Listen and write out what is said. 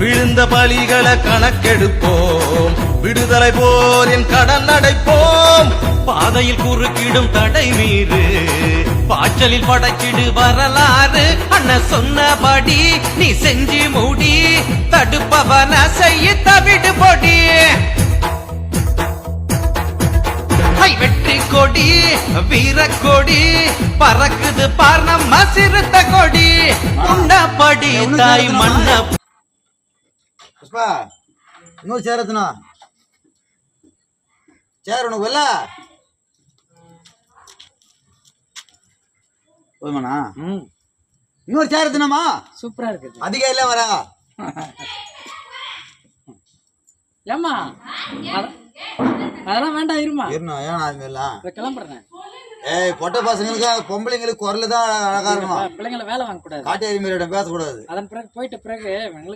விழுந்த பலிகளை கணக்கெடுப்போம், விடுதலை போரின் கடல் அடைப்போம். பாதையில் குறுக்கிடும் தடை மீறு, பாய்ச்சலில் படைச்சிடு வரலாறு. அண்ணன் சொன்னபடி நீ செஞ்சு மூடி, தடுப்பவன செய்ய தவிடு பொடி. வெற்றி கொடி வீரக்கொடி பறக்குது பார் நம்ம சிறுத்த கொடி. உண்டபடி தாய் மண்ண புஷ்பா இன்னொரு சேர் எத்தனா சேர் உனக்கு இல்ல போதுமாண்ணா? இன்னொரு சேர் எத்தனாமா? சூப்பரா இருக்குது. அதிகம் இல்ல வராங்க ஏமா அதெல்லாம் வேண்டாம், இருமா இருக்கணும். ஏன்னா அது மாதிரிலாம் கிளம்புறேன். ஏய் பொட்டை பசங்களுக்கு பொம்பளைங்களுக்கு குரல் தான் அழகா இருக்கும். பிள்ளைங்களை வேலை வாங்க கூடாது, காட்டு எரிமையிடம் பேசக்கூடாது. அதன் பிறகு போயிட்ட பிறகு